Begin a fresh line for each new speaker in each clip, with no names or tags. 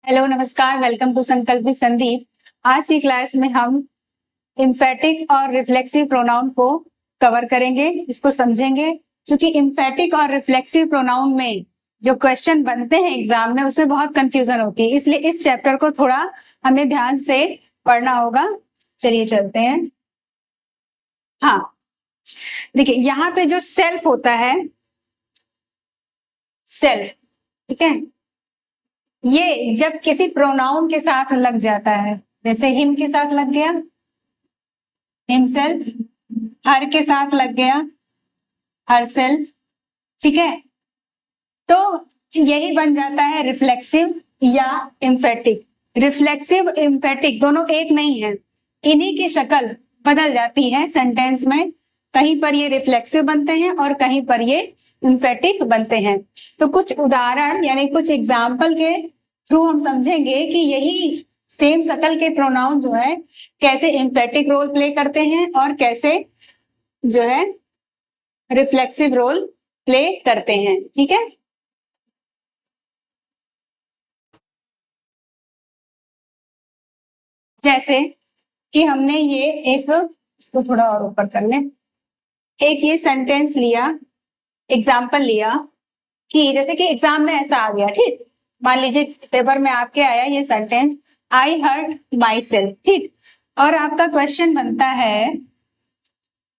Hello नमस्कार, welcome to संकल्प with Sandeep. आज की क्लास में हम एम्फेटिक और रिफ्लेक्सिव प्रोनाउन को कवर करेंगे, इसको समझेंगे। क्योंकि एम्फेटिक और रिफ्लेक्सिव प्रोनाउन में जो क्वेश्चन बनते हैं एग्जाम में उसमें बहुत कंफ्यूजन होती है, इसलिए इस चैप्टर को थोड़ा हमें ध्यान से पढ़ना होगा। चलिए चलते हैं। हाँ, देखिए यहाँ पे जो सेल्फ होता है, सेल्फ, ठीक है, ये जब किसी प्रोनाउन के साथ लग जाता है, जैसे हिम के साथ लग गया हिमसेल्फ, हर के साथ लग गया हर सेल्फ, ठीक है, तो यही बन जाता है रिफ्लेक्सिव या एम्फेटिक। रिफ्लेक्सिव एम्फेटिक दोनों एक नहीं है, इन्हीं की शक्ल बदल जाती है सेंटेंस में। कहीं पर ये रिफ्लेक्सिव बनते हैं और कहीं पर ये एम्फेटिक बनते हैं। तो कुछ उदाहरण यानी कुछ एग्जाम्पल के थ्रू हम समझेंगे कि यही सेम शक्ल के प्रोनाउन जो है कैसे एम्फेटिक रोल प्ले करते हैं और कैसे जो है रिफ्लेक्सिव रोल प्ले करते हैं, ठीक है। जैसे कि हमने ये एक, इसको थोड़ा और ऊपर कर लें, एक ये सेंटेंस लिया, एग्जाम्पल लिया कि जैसे कि एग्जाम में ऐसा आ गया, ठीक, मान लीजिए पेपर में आपके आया ये sentence, I hurt my self, ठीक, और आपका क्वेश्चन बनता है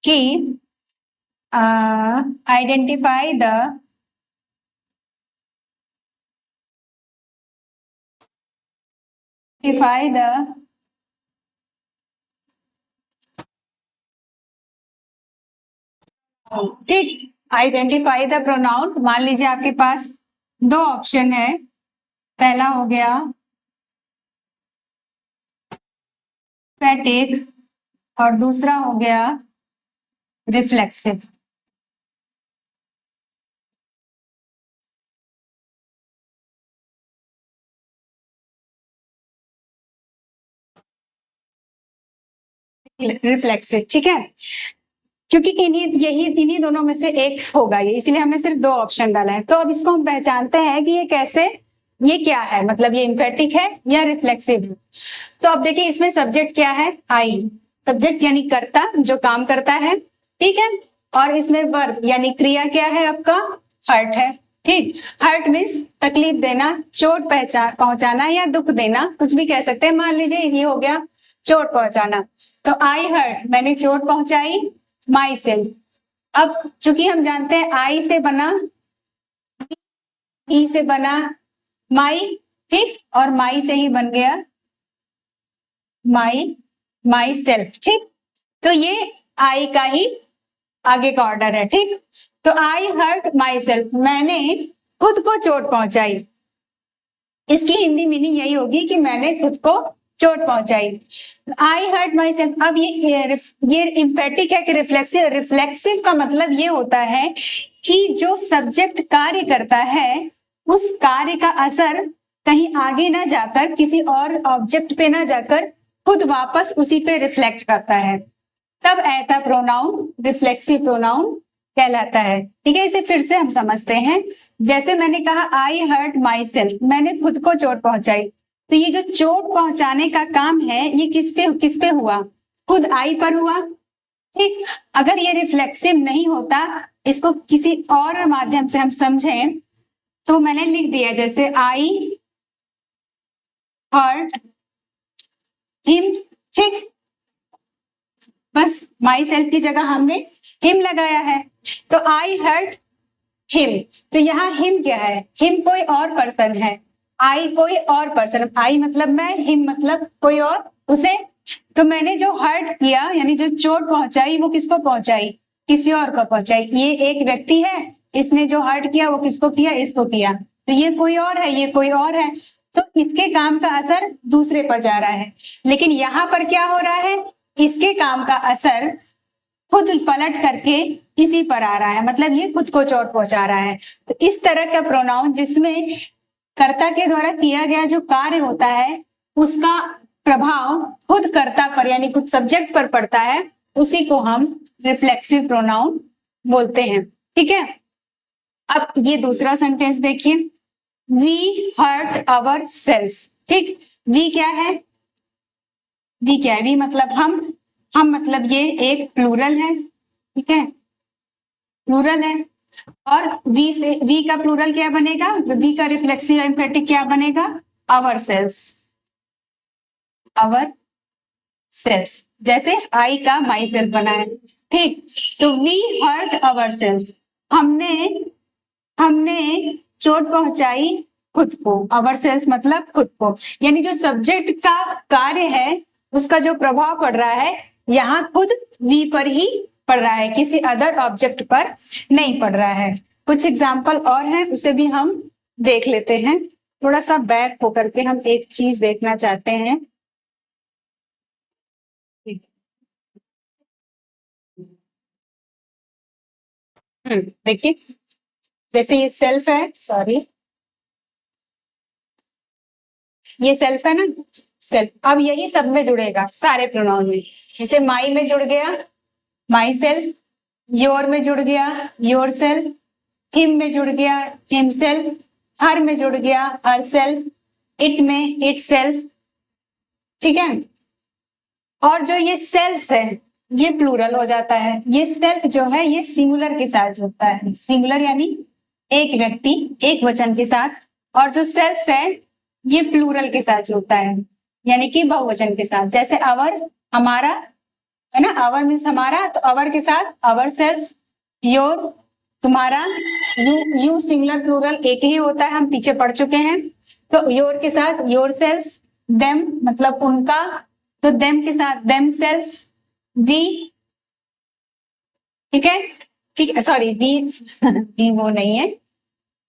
कि आइडेंटिफाई द ठीक, आइडेंटिफाई द प्रोनाउन। मान लीजिए आपके पास दो ऑप्शन है, पहला हो गया एम्फेटिक और दूसरा हो गया रिफ्लेक्सिव। रिफ्लेक्सिव, ठीक है, क्योंकि इन्हीं दोनों में से एक होगा ये, इसलिए हमने सिर्फ दो ऑप्शन डाला है। तो अब इसको हम पहचानते हैं कि ये कैसे, ये क्या है, मतलब ये एम्फेटिक है या रिफ्लेक्सिव है। तो अब देखिए इसमें सब्जेक्ट क्या है, आई, सब्जेक्ट यानी कर्ता जो काम करता है, ठीक है, और इसमें वर्ब यानी क्रिया क्या है आपका, हर्ट है, ठीक। हर्ट मीन्स तकलीफ देना, चोट पहुंचाना या दुख देना, कुछ भी कह सकते हैं। मान लीजिए ये हो गया चोट पहुंचाना, तो आई हर्ट, मैंने चोट पहुंचाई माई सेल्फ। अब चूंकि हम जानते हैं आई से बना, ई से बना माई, ठीक, और माई से ही बन गया माई सेल्फ, ठीक। तो ये आई का ही आगे का ऑर्डर है, ठीक। तो आई हर्ट माई सेल्फ, मैंने खुद को चोट पहुंचाई, इसकी हिंदी मीनिंग यही होगी कि मैंने खुद को चोट पहुंचाई। आई हर्ट माई सेल्फ। अब ये एम्फेटिक है कि रिफ्लेक्सिव। रिफ्लेक्सिव का मतलब ये होता है कि जो सब्जेक्ट कार्य करता है उस कार्य का असर कहीं आगे ना जाकर, किसी और ऑब्जेक्ट पे ना जाकर, खुद वापस उसी पे रिफ्लेक्ट करता है, तब ऐसा प्रोनाउन रिफ्लेक्सिव प्रोनाउन कहलाता है, ठीक है। इसे फिर से हम समझते हैं। जैसे मैंने कहा आई हर्ट माई सेल्फ, मैंने खुद को चोट पहुंचाई, तो ये जो चोट पहुंचाने का काम है ये किस पे हुआ, खुद आई पर हुआ, ठीक। अगर ये रिफ्लेक्सिव नहीं होता, इसको किसी और माध्यम से हम समझें, तो मैंने लिख दिया जैसे आई हर्ट हिम, ठीक, बस माई सेल्फ की जगह हमने हिम लगाया है, तो आई हर्ट हिम। तो यहाँ हिम क्या है, हिम कोई और पर्सन है, आई कोई और पर्सन, आई मतलब मैं, हिम मतलब कोई और, उसे। तो मैंने जो हर्ट किया यानी जो चोट पहुंचाई वो किसको पहुंचाई, किसी और को पहुंचाई। ये एक व्यक्ति है, इसने जो हर्ट किया वो किसको किया, इसको किया, तो ये कोई और है, ये कोई और है, तो इसके काम का असर दूसरे पर जा रहा है। लेकिन यहाँ पर क्या हो रहा है, इसके काम का असर खुद पलट करके इसी पर आ रहा है, मतलब ये खुद को चोट पहुंचा रहा है। तो इस तरह का प्रोनाउन जिसमें कर्ता के द्वारा किया गया जो कार्य होता है उसका प्रभाव खुद कर्ता पर यानी खुद सब्जेक्ट पर पड़ता है, उसी को हम रिफ्लेक्सिव प्रोनाउन बोलते हैं, ठीक है। अब ये दूसरा सेंटेंस देखिए, वी हर्ट अवर सेल्स। ठीक, वी क्या है, वी क्या है, वी मतलब हम मतलब ये एक प्लूरल है, ठीक है, प्लूरल है। और वी से, वी का प्लूरल क्या बनेगा, वी का रिफ्लेक्सिव एम्फेटिक क्या बनेगा, आवर सेल्स, आवर सेल्स, जैसे आई का माई सेल्फ बना है। ठीक, तो वी हर्ट अवर सेल्स, हमने हमने चोट पहुंचाई खुद को, अवर सेल्स मतलब खुद को, यानी जो सब्जेक्ट का कार्य है उसका जो प्रभाव पड़ रहा है यहाँ खुद वी पर ही पड़ रहा है, किसी अदर ऑब्जेक्ट पर नहीं पड़ रहा है। कुछ एग्जाम्पल और हैं, उसे भी हम देख लेते हैं। थोड़ा सा बैक होकर के हम एक चीज देखना चाहते हैं। देखिए, जैसे ये सेल्फ है, सॉरी, ये सेल्फ है ना, सेल्फ, अब यही सब में जुड़ेगा, सारे प्रोनाउन में। जैसे माई में जुड़ गया माई सेल्फ, योर में जुड़ गया योर सेल्फ, हिम में जुड़ गया हिम सेल्फ, हर में जुड़ गया हर सेल्फ, इट में इट सेल्फ। ठीक है, और जो ये सेल्फ है ये प्लूरल हो जाता है, ये सेल्फ जो है ये सिंगुलर के साथ जुड़ता है, सिंगुलर यानी एक व्यक्ति एक वचन के साथ, और जो सेल्फ है ये प्लूरल के साथ जुड़ता है, यानी कि बहुवचन के साथ। जैसे अवर, हमारा है ना, अवर मीन्स हमारा, तो अवर के साथ अवर सेल्फ, योर तुम्हारा, यू सिंगुलर प्लूरल एक ही होता है, हम पीछे पढ़ चुके हैं। तो योर के साथ योर सेल्स, देम मतलब उनका, तो देम के साथ देम सेल्स, वी, ठीक है, ठीक है, सॉरी वी वी वो नहीं है,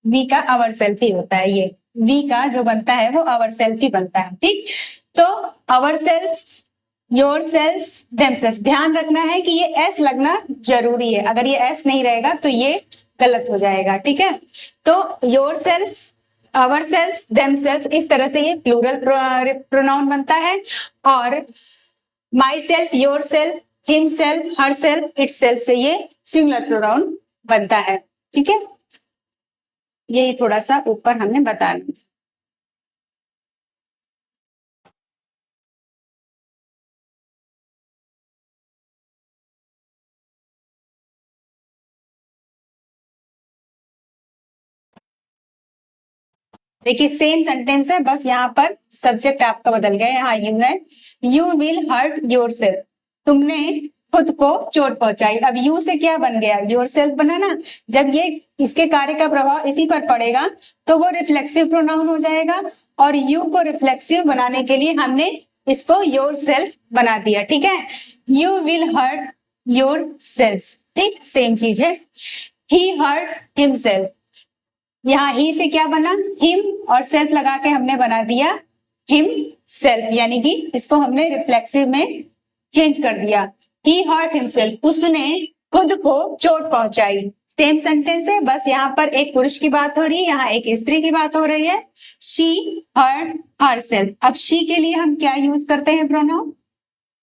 वी का अवर सेल्फ ही होता है, ये वी का जो बनता है वो अवर सेल्फ ही बनता है। ठीक, तो our self, your self, them self, ध्यान रखना है कि ये एस लगना जरूरी है, अगर ये एस नहीं रहेगा तो ये गलत हो जाएगा। ठीक है, तो your self, our self, them self, इस तरह से ये प्लूरल प्रोनाउन बनता है। और my self, your self, him self, her self, it self से ये सिंगुलर प्रोनाउन बनता है। ठीक है, यही थोड़ा सा ऊपर हमने बताना था। देखिए सेम सेंटेंस है, बस यहाँ पर सब्जेक्ट आपका बदल गया, यहाँ यू है, you will hurt your self, तुमने खुद को चोट पहुंचाई। अब यू से क्या बन गया, योर सेल्फ बना ना, जब ये इसके कार्य का प्रभाव इसी पर पड़ेगा तो वो रिफ्लेक्सिव प्रोनाउन हो जाएगा, और यू को रिफ्लेक्सिव बनाने के लिए हमने इसको योर सेल्फ बना दिया। ठीक है, you will hurt your self, ठीक सेम चीज है। ही हर्ट हिमसेल्फ, यहाँ ही से क्या बना, हिम, और सेल्फ लगा के हमने बना दिया हिम सेल्फ, यानी कि इसको हमने रिफ्लेक्सिव में चेंज कर दिया। ही हर्ट हिमसेल्फ, उसने खुद को चोट पहुंचाई। सेम सेंटेंस है, बस यहाँ पर एक पुरुष की बात हो रही है, यहाँ एक स्त्री की बात हो रही है। शी हर्ट हर सेल्फ, अब शी के लिए हम क्या यूज करते हैं प्रोनाउन,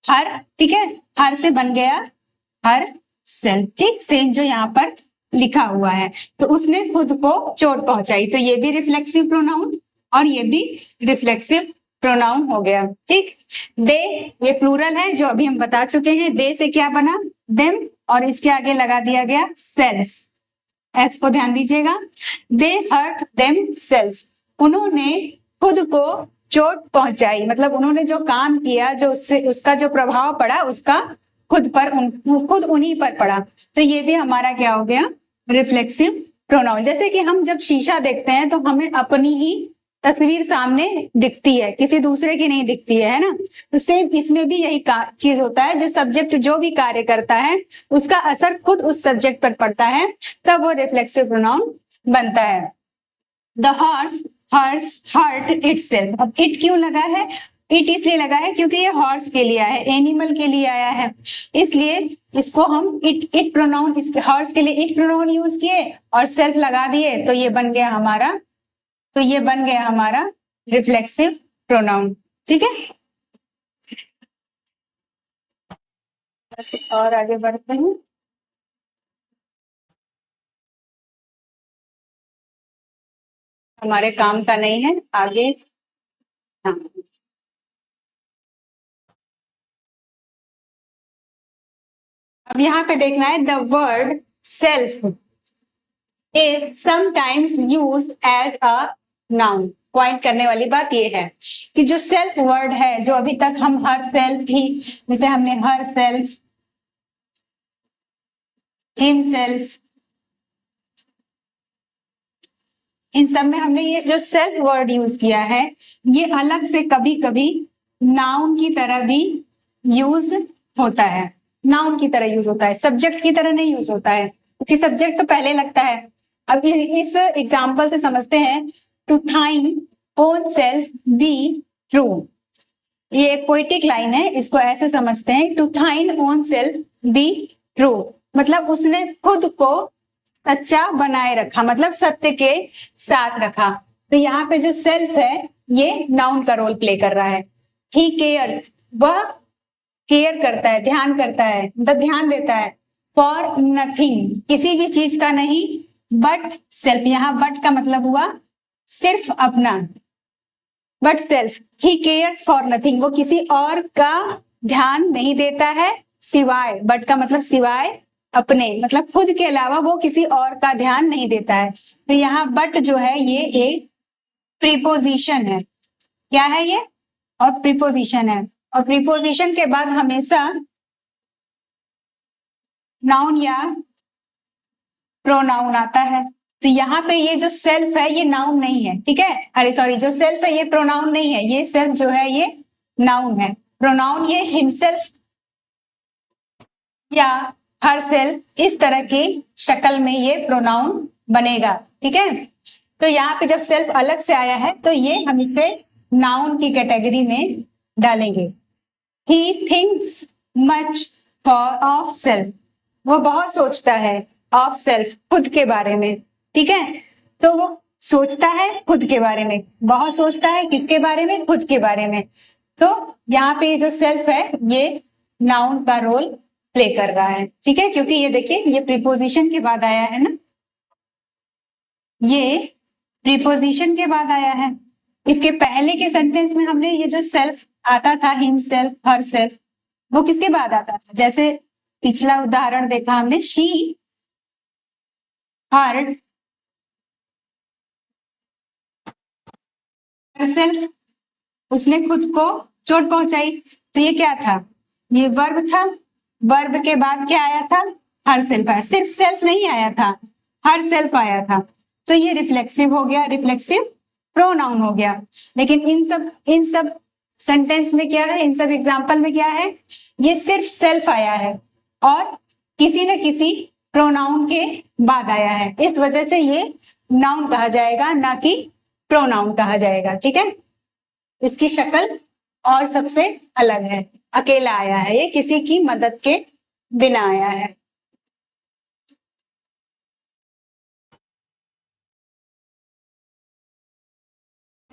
हर। ठीक है, हर से बन गया हर सेल्फ, ठीक सेम जो यहाँ पर लिखा हुआ है। तो उसने खुद को चोट पहुंचाई, तो ये भी रिफ्लेक्सिव प्रोनाउन और ये भी रिफ्लेक्सिव प्रोनाउन हो गया। ठीक, दे ये प्लूरल है जो अभी हम बता चुके हैं, दे से क्या बना, देम, और इसके आगे लगा दिया गया सेल्स, एस को ध्यान दीजिएगा। दे हर्ट देम सेल्स, उन्होंने खुद को चोट पहुंचाई, मतलब उन्होंने जो काम किया, जो उससे उसका जो प्रभाव पड़ा उसका खुद पर खुद उन्हीं पर पड़ा, तो ये भी हमारा क्या हो गया, रिफ्लेक्सिव प्रोनाउन। जैसे कि हम जब शीशा देखते हैं तो हमें अपनी ही तस्वीर सामने दिखती है, किसी दूसरे की नहीं दिखती है ना, तो सेम इसमें भी यही चीज होता है, जो सब्जेक्ट जो भी कार्य करता है उसका असर खुद उस सब्जेक्ट पर पड़ता है, तब वो रिफ्लेक्सिव प्रोनाउन बनता है। The horse hurts hurt itself, अब इट क्यों लगा है, इट इसलिए लगा है क्योंकि ये हॉर्स के लिए आया है, एनिमल के लिए आया है, इसलिए इसको हम इट प्रोनाउन, इस हॉर्स के लिए इट प्रोनाउन यूज किए और सेल्फ लगा दिए, तो ये बन गया हमारा, तो ये बन गया हमारा रिफ्लेक्सिव प्रोनाउन। ठीक है, और आगे बढ़ते हैं। हमारे काम का नहीं है, आगे। हाँ, अब यहाँ पे देखना है, the word self is sometimes used as a noun. Point करने वाली बात ये है कि जो सेल्फ वर्ड है, जो अभी तक हम हर सेल्फ ही, जैसे हमने हर सेल्फ, हिमसेल्फ, इन सब में हमने ये जो सेल्फ वर्ड यूज किया है, ये अलग से कभी कभी नाउन की तरह भी यूज होता है। नाउन की तरह यूज होता है, सब्जेक्ट की तरह नहीं यूज होता है, क्योंकि सब्जेक्ट तो पहले लगता है। अब इस एग्जाम्पल से समझते हैं, to thine own self be true. ये एक पोइटिक लाइन है, इसको ऐसे समझते हैं, to thine own self be true, मतलब उसने खुद को सच्चा बनाए रखा, मतलब सत्य के साथ रखा। तो यहाँ पे जो सेल्फ है ये नाउन का रोल प्ले कर रहा है। ही केयर्स, वह केयर करता है, ध्यान करता है, मतलब ध्यान देता है। फॉर नथिंग, किसी भी चीज का नहीं, बट सेल्फ, यहाँ बट का मतलब हुआ सिर्फ अपना, but self. He cares for nothing, वो किसी और का ध्यान नहीं देता है सिवाय, बट का मतलब सिवाय अपने, मतलब खुद के अलावा वो किसी और का ध्यान नहीं देता है। तो यहाँ बट जो है ये एक प्रीपोजिशन है। क्या है ये? और प्रीपोजिशन है, और प्रीपोजिशन के बाद हमेशा नाउन या प्रोनाउन आता है। तो यहाँ पे ये जो सेल्फ है ये नाउन नहीं है, ठीक है, अरे सॉरी, जो सेल्फ है ये प्रोनाउन नहीं है, ये सेल्फ जो है ये नाउन है। प्रोनाउन ये हिमसेल्फ या हर सेल्फ, इस तरह की शक्ल में ये प्रोनाउन बनेगा, ठीक है। तो यहाँ पे जब सेल्फ अलग से आया है तो ये हम इसे नाउन की कैटेगरी में डालेंगे। He thinks much for of self, वो बहुत सोचता है, ऑफ सेल्फ, खुद के बारे में, ठीक है। तो वो सोचता है खुद के बारे में, बहुत सोचता है, किसके बारे में? खुद के बारे में। तो यहाँ पे जो सेल्फ है ये नाउन का रोल प्ले कर रहा है, ठीक है, क्योंकि ये देखिए ये प्रीपोजिशन के बाद आया है ना, ये प्रीपोजिशन के बाद आया है। इसके पहले के सेंटेंस में हमने ये जो सेल्फ आता था, हिम सेल्फ, हर सेल्फ, वो किसके बाद आता था? जैसे पिछला उदाहरण देखा हमने, शी हर्ट सेल्फ, उसने खुद को चोट पहुंचाई। तो ये क्या था? ये वर्ब था, वर्ब के बाद क्या आया था? हर सेल्फ आया, सिर्फ सेल्फ नहीं आया था, हर सेल्फ आया था। तो ये रिफ्लेक्सिव हो गया, रिफ्लेक्सिव प्रोनाउन हो गया। लेकिन इन सब सेंटेंस में क्या है, इन सब एग्जाम्पल में क्या है, ये सिर्फ सेल्फ आया है और किसी न किसी प्रोनाउन के बाद आया है, इस वजह से ये नाउन कहा जाएगा, ना कि प्रोनाउन कहा जाएगा, ठीक है। इसकी शक्ल और सबसे अलग है, अकेला आया है, ये किसी की मदद के बिना आया है।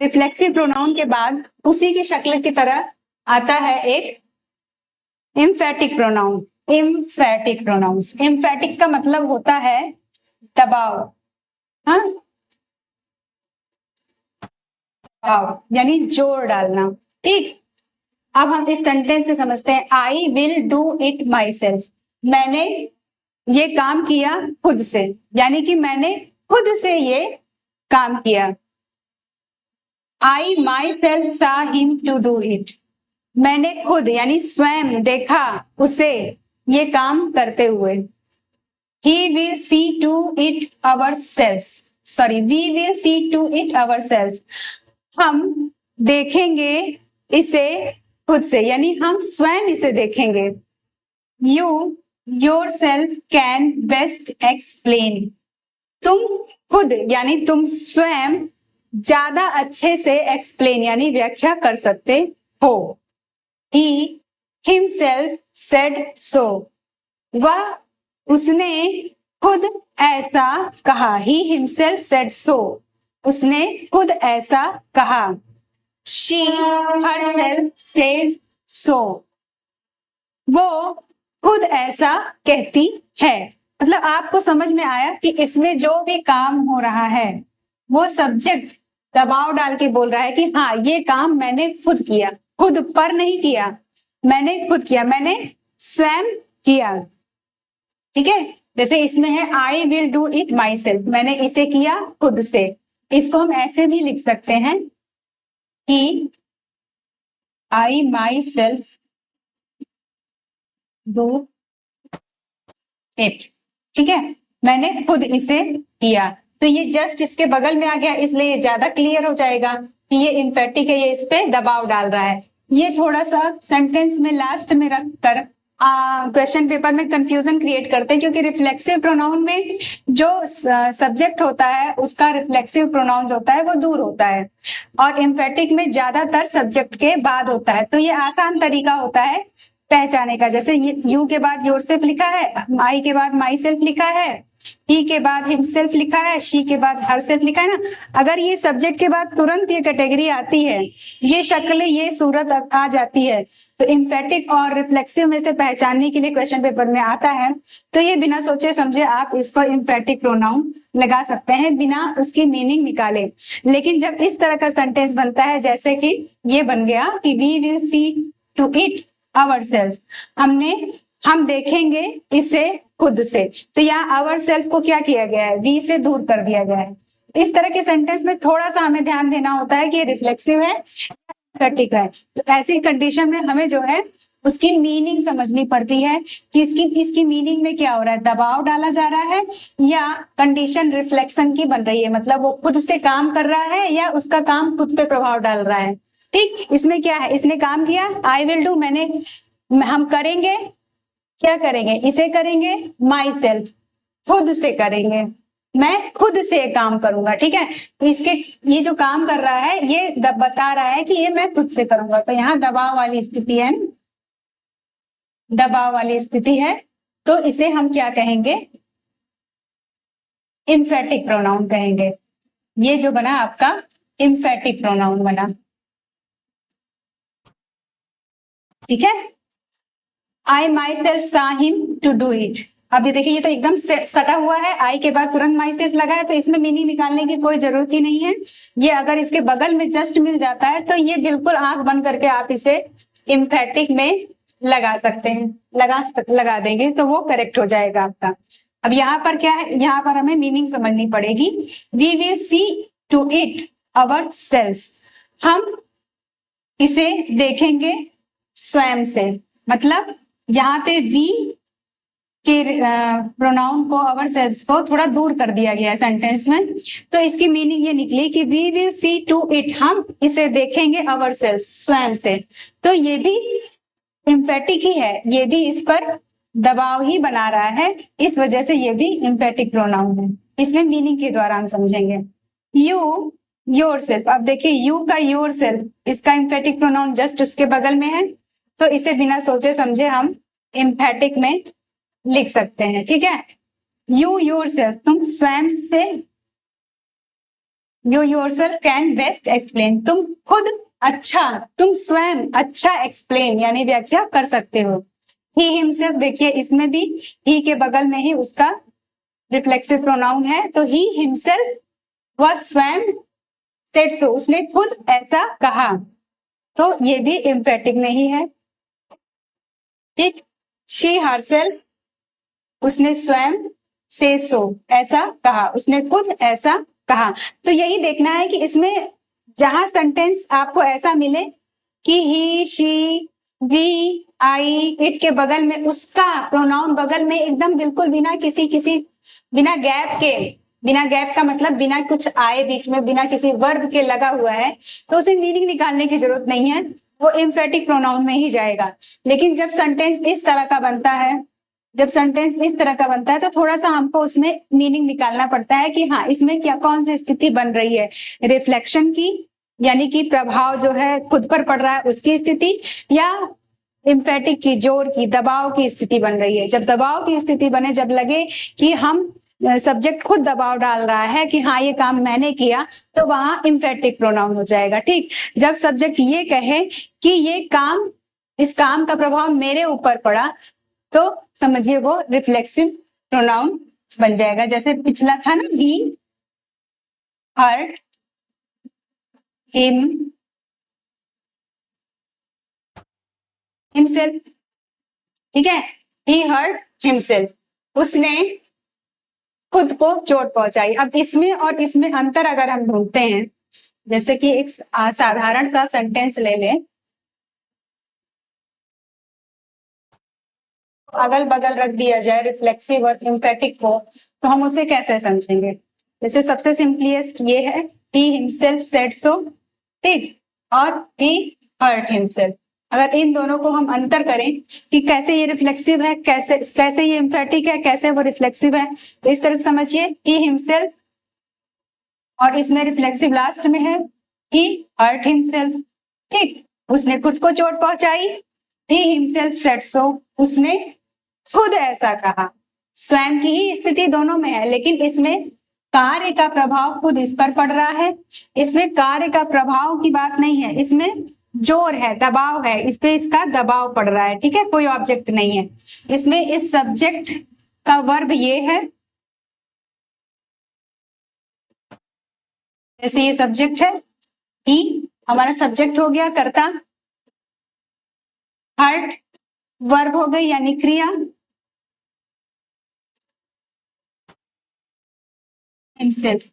रिफ्लेक्सिव प्रोनाउन के बाद उसी की शक्ल की तरह आता है एक emphatic pronoun. Emphatic pronouns, emphatic का मतलब होता है दबाव, हाँ, यानी जोर डालना, ठीक। अब हम इस सेंटेंस से समझते हैं, I will do it my self, मैंने ये काम किया खुद से, यानी कि मैंने खुद से ये काम किया। I myself saw him to do it, मैंने खुद यानी स्वयं देखा उसे ये काम करते हुए। He will see to it ourselves, sorry, we will see to it ourselves, हम देखेंगे इसे खुद से, यानी हम स्वयं इसे देखेंगे। You yourself can best explain, तुम खुद यानी तुम स्वयं ज्यादा अच्छे से एक्सप्लेन यानी व्याख्या कर सकते हो। He himself said so, वह उसने खुद ऐसा कहा। He himself said so, उसने खुद ऐसा कहा। She herself says so, वो खुद ऐसा कहती है। मतलब आपको समझ में आया कि इसमें जो भी काम हो रहा है वो सब्जेक्ट दबाव डाल के बोल रहा है कि हाँ ये काम मैंने खुद किया, खुद पर नहीं किया, मैंने खुद किया, मैंने स्वयं किया। ठीक है, जैसे इसमें है I will do it my self, मैंने इसे किया खुद से। इसको हम ऐसे भी लिख सकते हैं कि आई माई सेल्फ डू इट। ठीक है, मैंने खुद इसे किया। तो ये जस्ट इसके बगल में आ गया, इसलिए ये ज्यादा क्लियर हो जाएगा कि ये इम्फेटिक है, ये इस पे दबाव डाल रहा है। ये थोड़ा सा सेंटेंस में लास्ट में रखकर क्वेश्चन पेपर में कंफ्यूजन क्रिएट करते हैं, क्योंकि रिफ्लेक्सिव प्रोनाउन में जो सब्जेक्ट होता है उसका रिफ्लेक्सिव प्रोनाउन होता है वो दूर होता है, और इम्फेटिक में ज्यादातर सब्जेक्ट के बाद होता है। तो ये आसान तरीका होता है पहचाने का। जैसे यू के बाद योरसेल्फ लिखा है, आई के बाद माई सेल्फ लिखा है, ही के बाद हिमसेल्फ लिखा है, शी के बाद हरसेल्फ लिखा है ना। अगर ये सब्जेक्ट के बाद तुरंत ये कैटेगरी आती है, ये शक्ल, ये सूरत आ जाती है, तो इम्फेटिक और रिफ्लेक्सिव में से पहचानने के लिए क्वेश्चन पेपर में आता है, तो ये बिना सोचे समझे आप इसको इम्फेटिक प्रोनाउन लगा सकते हैं बिना उसकी मीनिंग निकाले। लेकिन जब इस तरह का सेंटेंस बनता है, जैसे कि ये बन गया कि we will see to it ourselves, हम देखेंगे इसे खुद से, तो यहाँ आवर सेल्फ को क्या किया गया है, वी से दूर कर दिया गया है। इस तरह के सेंटेंस में थोड़ा सा हमें ध्यान देना होता है कि ये रिफ्लेक्सिव है, इम्फेटिक है। तो ऐसी कंडीशन में हमें जो है उसकी मीनिंग समझनी पड़ती है कि इसकी मीनिंग में क्या हो रहा है, दबाव डाला जा रहा है या कंडीशन रिफ्लेक्शन की बन रही है, मतलब वो खुद से काम कर रहा है या उसका काम खुद पे प्रभाव डाल रहा है। ठीक, इसमें क्या है, इसने काम किया, आई विल डू, हम करेंगे, क्या करेंगे, इसे करेंगे, माई सेल्फ, खुद से करेंगे, मैं खुद से काम करूंगा। ठीक है, तो इसके ये जो काम कर रहा है ये बता रहा है कि ये मैं खुद से करूंगा। तो यहाँ दबाव वाली स्थिति है, दबाव वाली स्थिति है, तो इसे हम क्या कहेंगे, इम्फेटिक प्रोनाउन कहेंगे। ये जो बना आपका इम्फेटिक प्रोनाउन बना। ठीक है, I myself saw him to do it. अब ये देखिए, ये तो एकदम सटा हुआ है, आई के बाद तुरंत माई सेल्फ लगा है, तो इसमें मीनिंग निकालने की कोई जरूरत ही नहीं है। ये अगर इसके बगल में जस्ट मिल जाता है तो ये बिल्कुल आंख बंद करके आप इसे इम्फेटिक में लगा सकते हैं, लगा देंगे तो वो करेक्ट हो जाएगा आपका। अब यहाँ पर क्या है, यहाँ पर हमें मीनिंग समझनी पड़ेगी। We will see to it ourselves, हम इसे देखेंगे स्वयं से, मतलब यहाँ पे वी के प्रोनाउन को, अवर सेल्स को थोड़ा दूर कर दिया गया है सेंटेंस में। तो इसकी मीनिंग ये निकली कि we will see to it, हम इसे देखेंगे अवर सेल्स, स्वयं से। तो ये भी इम्फेटिक ही है, ये भी इस पर दबाव ही बना रहा है, इस वजह से ये भी इम्फेटिक प्रोनाउन है। इसमें मीनिंग के द्वारा हम समझेंगे। यू योर सेल्फ, अब देखिए यू का योर सेल्फ, इसका इम्फेटिक प्रोनाउन जस्ट उसके बगल में है, तो इसे बिना सोचे समझे हम इम्फेटिक में लिख सकते हैं। ठीक है, यू योर सेल्फ, तुम स्वयं से, you your self can best explain, तुम खुद अच्छा, तुम स्वयं अच्छा एक्सप्लेन यानी व्याख्या कर सकते हो। ही हिमसेल्फ, देखिए इसमें भी ही के बगल में ही उसका रिफ्लेक्सिव प्रोनाउन है, तो ही हिमसेल्फ वह स्वयं सेड सो, उसने खुद ऐसा कहा, तो ये भी इम्फेटिक नहीं है। ठीक, शी हरसेल्फ, उसने स्वयं से सो, ऐसा कहा, उसने खुद ऐसा कहा। तो यही देखना है कि इसमें जहां सेंटेंस आपको ऐसा मिले कि ही, शी, वी, आई, इट के बगल में उसका प्रोनाउन बगल में एकदम बिल्कुल बिना गैप का मतलब बिना कुछ आए बीच में, बिना किसी वर्ब के लगा हुआ है, तो उसे मीनिंग निकालने की जरूरत नहीं है, वो इम्फेटिक प्रोनाउन में ही जाएगा। लेकिन जब सेंटेंस इस तरह का बनता है, तो थोड़ा सा हमको उसमें मीनिंग निकालना पड़ता है कि हाँ इसमें क्या, कौन सी स्थिति बन रही है, रिफ्लेक्शन की, यानी कि प्रभाव जो है खुद पर पड़ रहा है उसकी स्थिति, या इम्फेटिक की, जोर की, दबाव की स्थिति बन रही है। जब दबाव की स्थिति बने, जब लगे कि हम सब्जेक्ट खुद दबाव डाल रहा है कि हाँ ये काम मैंने किया, तो वहां इम्फेटिक प्रोनाउन हो जाएगा। ठीक, जब सब्जेक्ट ये कहे कि इस काम का प्रभाव मेरे ऊपर पड़ा, तो समझिए वो रिफ्लेक्सिव प्रोनाउन बन जाएगा। जैसे पिछला था ना, ही हर्ट हिमसेल्फ, ठीक है, ही हर्ट हिमसेल्फ, उसने खुद को चोट पहुंचाई। अब इसमें और इसमें अंतर अगर हम ढूंढते हैं, जैसे कि एक साधारण सा सेंटेंस ले लें, अगल बगल रख दिया जाए रिफ्लेक्सिव और एम्फेटिक को, तो हम उसे कैसे समझेंगे? जैसे सबसे सिंपलीस्ट ये है, he himself said so, ठीक, और he hurt himself। अगर इन दोनों को हम अंतर करें कि कैसे ये रिफ्लेक्सिव है, कैसे कैसे ये एम्फेटिक है, कैसे वो रिफ्लेक्सिव है, तो इस तरह से समझिए, he himself, और इसमें रिफ्लेक्सिव लास्ट में है, he hurt himself, ठीक, उसने खुद को चोट पहुंचाई, he himself said so, उसने खुद ऐसा कहा। स्वयं की ही स्थिति दोनों में है, लेकिन इसमें कार्य का प्रभाव खुद इस पर पड़ रहा है, इसमें कार्य का प्रभाव की बात नहीं है, इसमें जोर है, दबाव है, इस पे इसका दबाव पड़ रहा है, ठीक है, कोई ऑब्जेक्ट नहीं है। इसमें इस सब्जेक्ट का वर्ब ये है, जैसे ये सब्जेक्ट है, ही हमारा सब्जेक्ट हो गया कर्ता, हर्ट वर्ब हो गई यानी क्रिया, हिमसेल्फ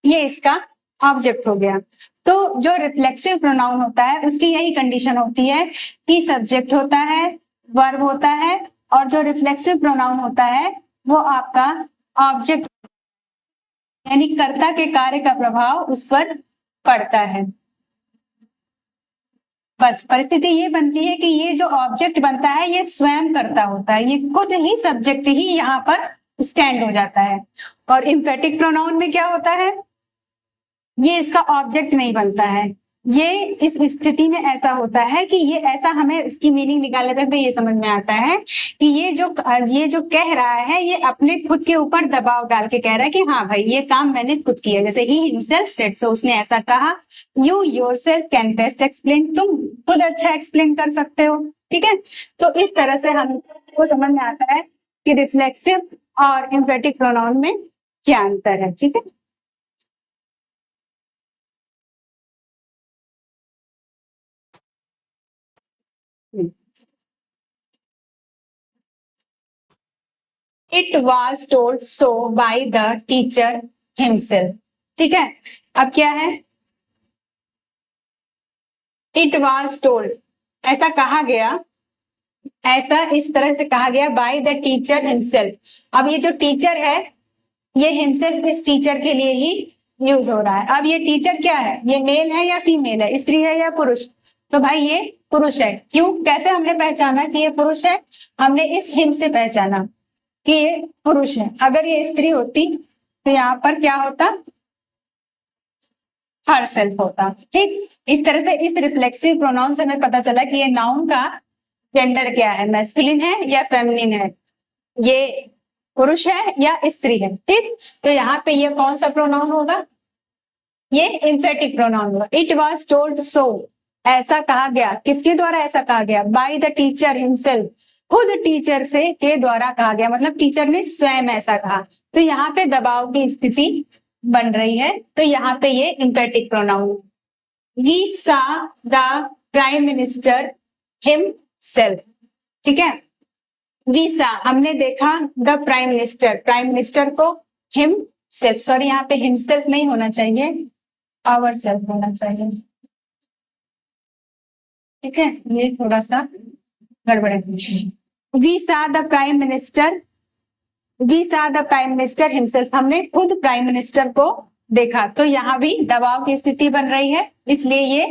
ये इसका ऑब्जेक्ट हो गया। तो जो रिफ्लेक्सिव प्रोनाउन होता है उसकी यही कंडीशन होती है कि सब्जेक्ट होता है, वर्ब होता है, और जो रिफ्लेक्सिव प्रोनाउन होता है वो आपका ऑब्जेक्ट, यानी कर्ता के कार्य का प्रभाव उस पर पड़ता है। बस परिस्थिति ये बनती है कि ये जो ऑब्जेक्ट बनता है ये स्वयं कर्ता होता है, ये खुद ही सब्जेक्ट ही यहाँ पर स्टैंड हो जाता है। और एम्फेटिक प्रोनाउन में क्या होता है, ये इसका ऑब्जेक्ट नहीं बनता है, ये इस स्थिति में ऐसा होता है कि ये ऐसा, हमें इसकी मीनिंग निकालने पे ये समझ में आता है कि ये जो कह रहा है ये अपने खुद के ऊपर दबाव डाल के कह रहा है कि हाँ भाई ये काम मैंने खुद किया, जैसे ही हिमसेल्फ सेड सो, उसने ऐसा कहा। You yourself can best explain, तुम खुद अच्छा एक्सप्लेन कर सकते हो, ठीक है। तो इस तरह से हमको समझ में आता है कि रिफ्लेक्सिव और एम्फेटिक प्रोनाउन में क्या अंतर है, ठीक है। It was told so by the teacher himself, ठीक है। अब क्या है, It was told ऐसा कहा गया, ऐसा इस तरह से कहा गया by the teacher himself। अब ये जो टीचर है ये himself इस टीचर के लिए ही यूज हो रहा है। अब ये टीचर क्या है, ये मेल है या फीमेल है, स्त्री है या पुरुष, तो भाई ये पुरुष है। क्यों, कैसे हमने पहचाना कि ये पुरुष है, हमने इस हिम से पहचाना कि ये पुरुष है। अगर ये स्त्री होती तो यहाँ पर क्या होता, हर सेल्फ होता, ठीक। इस तरह से इस रिफ्लेक्सिव प्रोनाउन से हमें पता चला कि ये नाउन का जेंडर क्या है, मैस्कुलिन है या फेमिनिन है, ये पुरुष है या स्त्री है, ठीक। तो यहाँ पे ये कौन सा प्रोनाउन होगा, ये एम्फेटिक प्रोनाउन होगा। इट वॉज टोल्ड सो, ऐसा कहा गया, किसके द्वारा ऐसा कहा गया, बाय द टीचर हिमसेल्फ, खुद टीचर से के द्वारा कहा गया, मतलब टीचर ने स्वयं ऐसा कहा। तो यहाँ पे दबाव की स्थिति बन रही है, तो यहाँ पे ये emphatic pronoun. We saw the prime minister himself, ठीक है। वी सा हमने देखा, द प्राइम मिनिस्टर को, हिम सेल्फ, सॉरी यहाँ पे हिमसेल्फ नहीं होना चाहिए, आवर सेल्फ होना चाहिए, ठीक है, ये थोड़ा सा गड़बड़ है। We saw the prime minister, we saw the prime minister himself, हमने खुद प्राइम मिनिस्टर को देखा, तो यहाँ भी दबाव की स्थिति बन रही है, इसलिए ये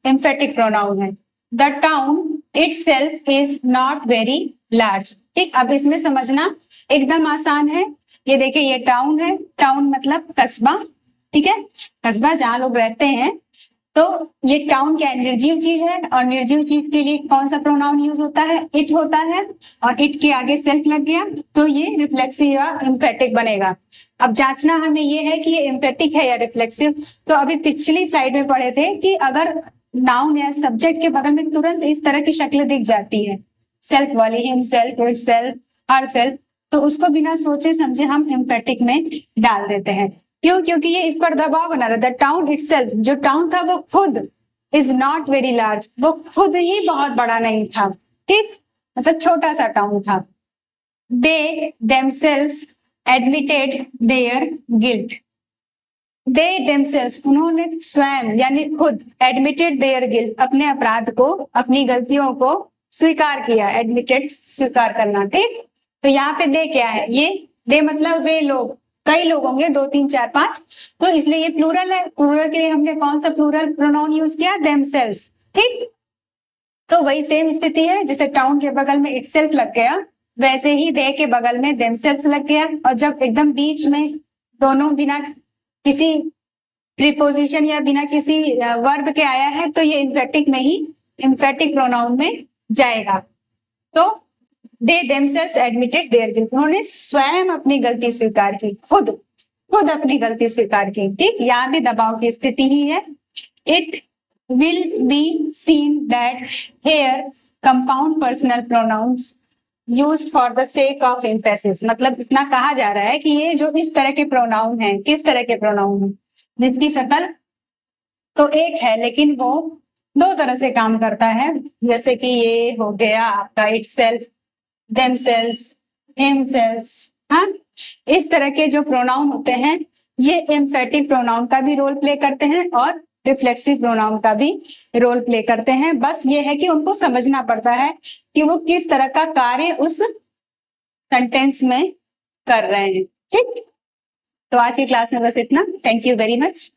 एम्फेटिक प्रोनाउन है। The town itself is not very large, ठीक। अब इसमें समझना एकदम आसान है, ये देखिए ये टाउन है, टाउन मतलब कस्बा, ठीक है, कस्बा जहाँ लोग रहते हैं। तो ये टाउन क्या है, निर्जीव चीज है, और निर्जीव चीज के लिए कौन सा प्रोनाउन यूज होता है, इट होता है, और इट के आगे सेल्फ लग गया तो ये रिफ्लेक्सिव या एम्फेटिक बनेगा। अब जांचना हमें ये है कि ये एम्फेटिक है या रिफ्लेक्सिव। तो अभी पिछली स्लाइड में पढ़े थे कि अगर नाउन या सब्जेक्ट के बगल में तुरंत इस तरह की शक्ल दिख जाती है, सेल्फ वाली, him self, it self, her self, तो उसको बिना सोचे समझे हम एम्फेटिक में डाल देते हैं। क्यों? क्योंकि ये इस पर दबाव बना रहा। द टाउन इटसेल्फ, जो टाउन था वो खुद, इज नॉट वेरी लार्ज, वो खुद ही बहुत बड़ा नहीं था, ठीक, मतलब छोटा सा टाउन था। They themselves admitted their guilt, they themselves, उन्होंने स्वयं यानी खुद, एडमिटेड देयर गिल्ट, अपने अपराध को, अपनी गलतियों को स्वीकार किया। एडमिटेड स्वीकार करना, ठीक। तो यहाँ पे दे क्या है? ये दे मतलब वे लोग, कई लोग होंगे, 2 3 4 5, तो इसलिए ये प्लूरल है। प्लूरल के लिए हमने कौन सा प्लूरल प्रोनाउन यूज किया? देमसेल्व्स, ठीक। तो वही सेम स्थिति है, जैसे टाउन के बगल में इटसेल्फ लग गया, वैसे ही दे के बगल में देमसेल्व्स लग गया। और जब एकदम बीच में दोनों बिना किसी प्रीपोजिशन या बिना किसी वर्ब के आया है, तो ये इन्फेटिक में ही, इन्फेटिक प्रोनाउन में जाएगा। तो they themselves admitted their guilt, उन्होंने स्वयं अपनी गलती स्वीकार की, खुद खुद अपनी गलती स्वीकार की, ठीक। यहाँ भी दबाव की स्थिति ही है। It will be seen that here compound personal pronouns used for the sake of emphasis, मतलब इतना कहा जा रहा है कि ये जो इस तरह के प्रोनाउन हैं, किस तरह के प्रोनाउन हैं, जिसकी शक्ल तो एक है लेकिन वो 2 तरह से काम करता है, जैसे कि ये हो गया आपका इटसेल्फ, देमसेल्व्स, हिमसेल्व्स, हाँ, इस तरह के जो प्रोनाउन होते हैं ये एम्फेटिक प्रोनाउन का भी रोल प्ले करते हैं और रिफ्लेक्सिव प्रोनाउन का भी रोल प्ले करते हैं। बस ये है कि उनको समझना पड़ता है कि वो किस तरह का कार्य उस सेंटेंस में कर रहे हैं, ठीक। तो आज की क्लास में बस इतना। Thank you very much.